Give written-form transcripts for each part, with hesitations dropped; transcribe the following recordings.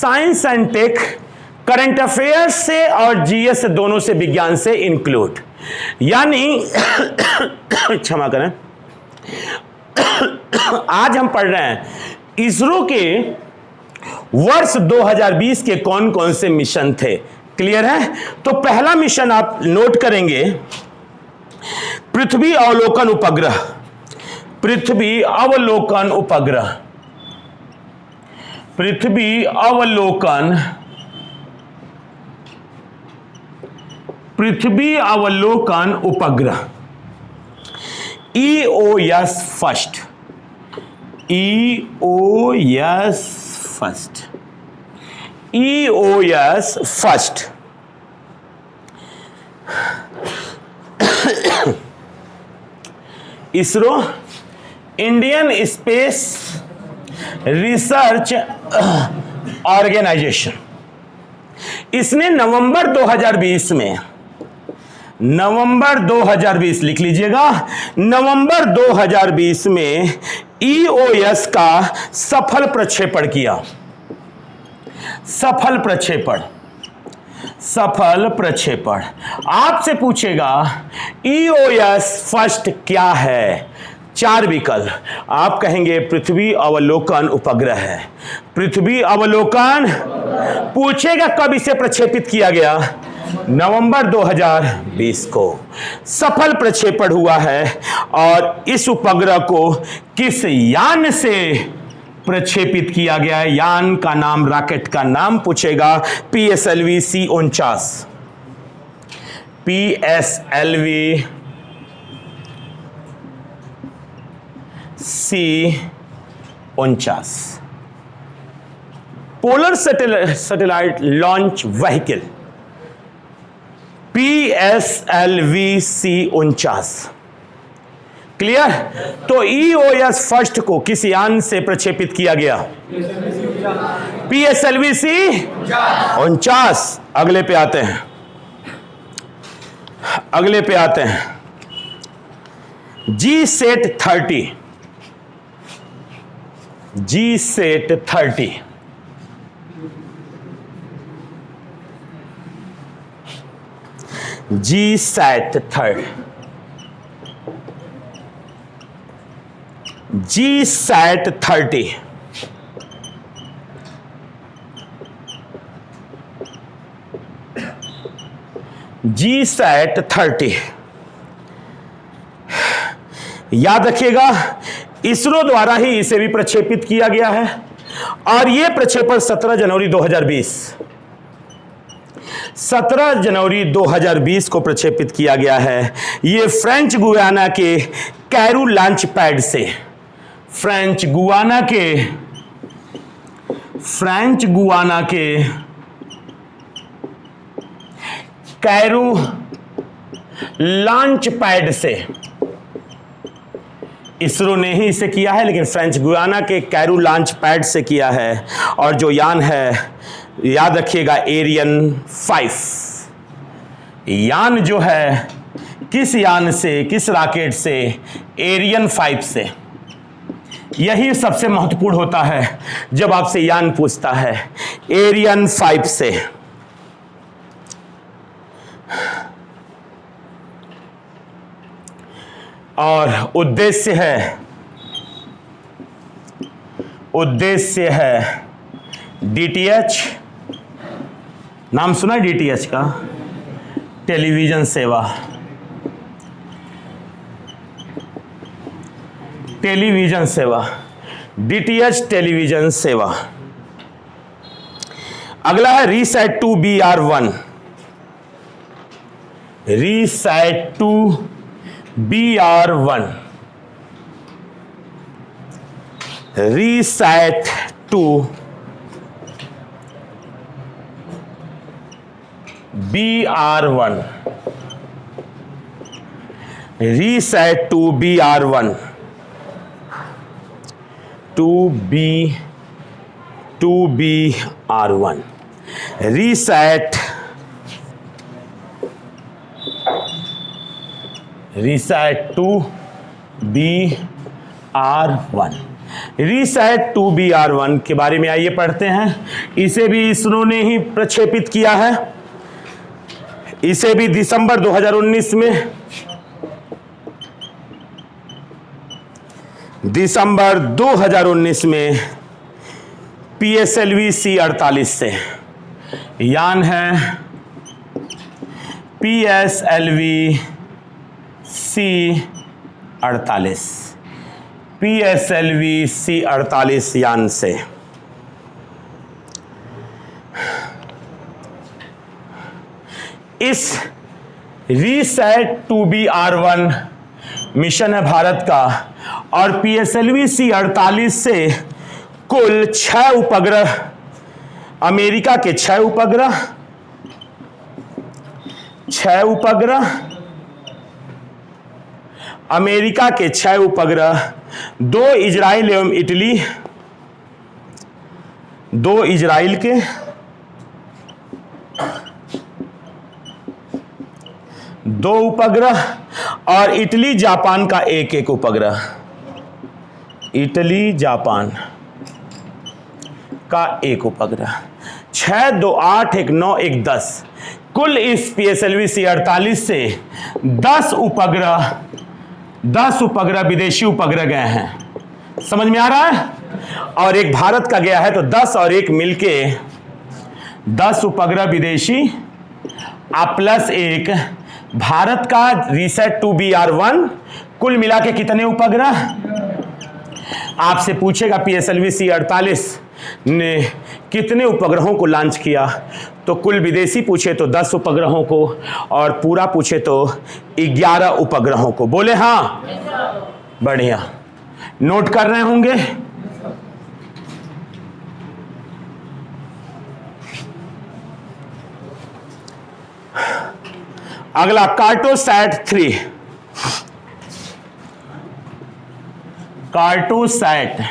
Science and tech, current affairs से और GS से, दोनों से, विज्ञान से इंक्लूड, यानी क्षमा करें, आज हम पढ़ रहे हैं इसरो के वर्ष 2020 के कौन कौन से मिशन थे। क्लियर है? तो पहला मिशन आप नोट करेंगे, पृथ्वी अवलोकन उपग्रह। पृथ्वी अवलोकन उपग्रह, पृथ्वी अवलोकन, पृथ्वी अवलोकन उपग्रह, EOS first, EOS first, EOS first. ISRO, Indian space research organisation, इसने नवंबर 2020 में, नवंबर 2020 लिख लीजिएगा, नवंबर 2020 में EOS का सफल प्रक्षेपण किया। सफल प्रक्षेपण, सफल प्रक्षेपण। आपसे पूछेगा EOS फर्स्ट क्या है? 4 विकल्प। आप कहेंगे पृथ्वी अवलोकन उपग्रह है। पृथ्वी अवलोकन, पूछेगा कब इसे प्रक्षेपित किया गया? नवंबर 2020 को सफल प्रक्षेपण हुआ है। और इस उपग्रह को किस यान से प्रक्षेपित किया गया है? यान का नाम, रॉकेट का नाम पूछेगा, PSLV C49, PSLV C49, polar satellite launch vehicle, PSLV C49। Clear? तो EOS फर्स्ट को किस यान से प्रक्षेपित किया गया? PSLV C49। अगले पे आते हैं, अगले पे आते हैं, GSAT 30, GSAT 30, GSAT 30, GSAT 30, GSAT 30। याद रखिएगा, इसरो द्वारा ही इसे भी प्रक्षेपित किया गया है। और यह प्रक्षेपण 17 जनवरी 2020, 17 जनवरी 2020 को प्रक्षेपित किया गया है। यह फ्रेंच गुयाना के कैरू लॉन्च पैड से, फ्रेंच गुयाना के, फ्रेंच गुयाना के कैरू लॉन्च पैड से इसरो ने ही इसे किया है, लेकिन फ्रेंच गुयाना के कैरू लॉन्च पैड से किया है। और जो यान है, याद रखिएगा, एरियन 5 यान जो है, किस यान से, किस रॉकेट से? एरियन 5 से। यही सबसे महत्वपूर्ण होता है जब आपसे यान पूछता है, एरियन 5 से। और उद्देश्य है, उद्देश्य है DTH, नाम सुना है DTH का? टेलीविजन सेवा, टेलीविजन सेवा, DTH टेलीविजन सेवा। अगला है RISAT 2 BR1, RISAT 2 BR1, RISAT 2 BR1, RISAT 2 BR1, 2BR1, RISAT, RISAT 2 BR1। RISAT 2BR1 के बारे में आइए पढ़ते हैं। इसे भी इसरो ने ही प्रक्षेपित किया है। इसे भी दिसंबर 2019 में, दिसंबर 2019 में PSLV C48 से, यान है PSLV C48, PSLV C48 यान से। इस रीसैट 2BR1 मिशन है भारत का, और PSLV C48 से कुल 6 उपग्रह, अमेरिका के 6 उपग्रह, 6 उपग्रह, अमेरिका के 6 उपग्रह, 2 इजराइल एवं इटली, 2 इजराइल के, 2 उपग्रह, और इटली जापान का 1 उपग्रह, इटली जापान का 1 उपग्रह। 6, 2, 8, 1, 9, 1, 10। कुल इस PSLV C48 से 10 उपग्रह विदेशी उपग्रह गए हैं। समझ में आ रहा है? और एक भारत का गया है, तो 10 और 1 मिलके 10 उपग्रह विदेशी, प्लस 1 भारत का रीसैट 2BR1, कुल मिला के कितने उपग्रह? आपसे पूछेगा PSLV C48 ने कितने उपग्रहों को लॉन्च किया, तो कुल विदेशी पूछे तो 10 उपग्रहों को, और पूरा पूछे तो 11 उपग्रहों को। बोले हाँ? बढ़िया, नोट कर रहे होंगे। अगला कार्टोसैट 3, कार्टोसैट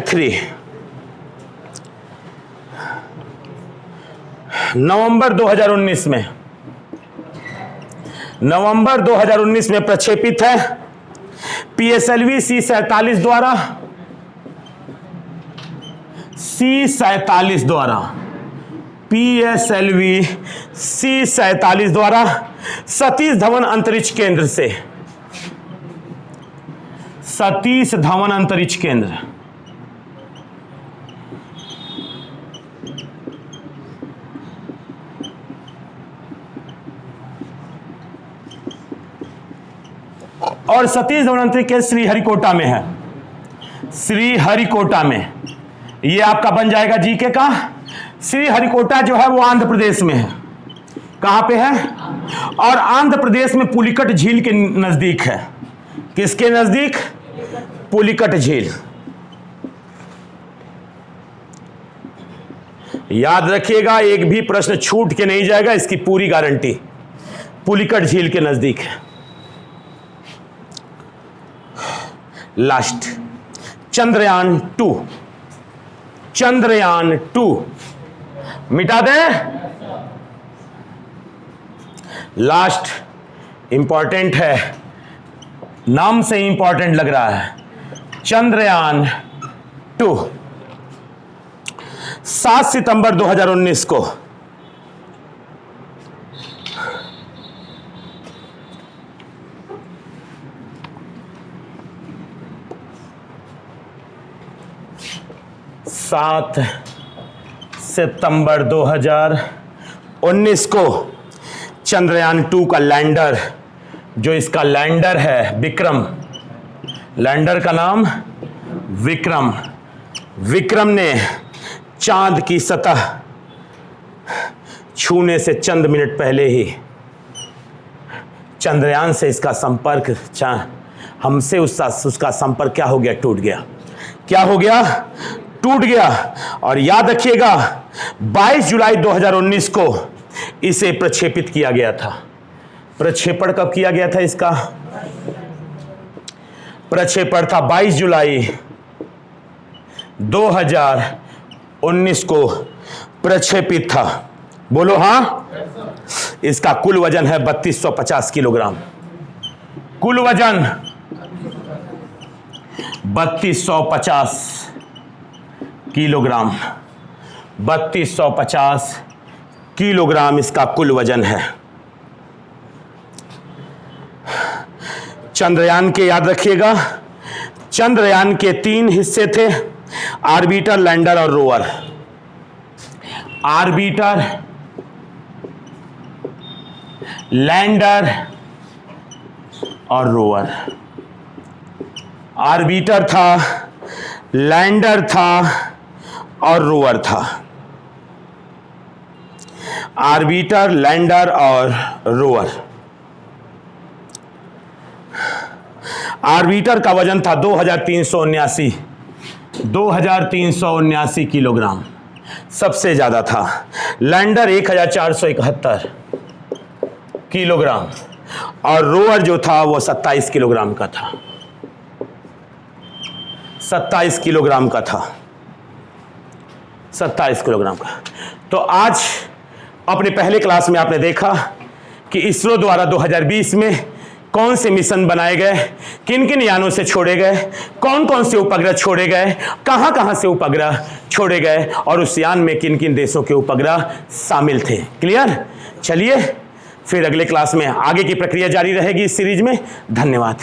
3 नवंबर 2019 में, नवंबर 2019 में प्रक्षेपित है PSLV C47 द्वारा, C47 द्वारा, PSLV C47 द्वारा सतीश धवन अंतरिक्ष केंद्र से, सतीश धवन अंतरिक्ष केंद्र। और सतीश धवन अंतरिक्ष केंद्र श्रीहरिकोटा में है, श्रीहरिकोटा में। ये आपका बन जाएगा जीके का। श्रीहरिकोटा जो है वो आंध्र प्रदेश में है। कहां पे है? और आंध्र प्रदेश में पुलिकट झील के नजदीक है। किसके नजदीक? पुलिकट झील। याद रखिएगा, एक भी प्रश्न छूट के नहीं जाएगा, इसकी पूरी गारंटी। पुलिकट झील के नजदीक है। लास्ट, चंद्रयान 2, चंद्रयान 2 मिटा दें। लास्ट इंपॉर्टेंट है, नाम से ही इंपॉर्टेंट लग रहा है। चंद्रयान 2 7 सितंबर 2019 को सात सितंबर 2019 को चंद्रयान 2 का लैंडर, जो इसका लैंडर है विक्रम, लैंडर का नाम विक्रम, विक्रम ने चांद की सतह छूने से चंद मिनट पहले ही चंद्रयान से इसका संपर्क, हमसे उसका संपर्क क्या हो गया? टूट गया। क्या हो गया? टूट गया। और याद रखिएगा 22 जुलाई 2019 को इसे प्रक्षेपित किया गया था। प्रक्षेपण कब किया गया था इसका? प्रक्षेपण था 22 जुलाई 2019 को प्रक्षेपित था। बोलो हाँ। इसका कुल वजन है 3250 किलोग्राम। कुल वजन 3250 किलोग्राम। 3250 किलोग्राम इसका कुल वजन है। चंद्रयान के याद रखिएगा, चंद्रयान के 3 हिस्से थे, ऑर्बिटर, लैंडर और रोवर। ऑर्बिटर, लैंडर और रोवर। ऑर्बिटर था, लैंडर था और रोवर था। ऑर्बिटर, लैंडर और रोवर। ऑर्बिटर का वजन था 2379 किलोग्राम, सबसे ज्यादा था। लैंडर 1471 किलोग्राम और रोवर जो था वो 27 किलोग्राम का था। 27 किलोग्राम का था। 27 किलोग्राम का। तो आज अपने पहले क्लास में आपने देखा कि इसरो द्वारा 2020 में कौन से मिशन बनाए गए, किन किन यानों से छोड़े गए, कौन कौन से उपग्रह छोड़े गए, कहां कहां से उपग्रह छोड़े गए और उस यान में किन किन देशों के उपग्रह शामिल थे। क्लियर? चलिए फिर अगले क्लास में आगे की प्रक्रिया जारी रहेगी इस सीरीज में। धन्यवाद।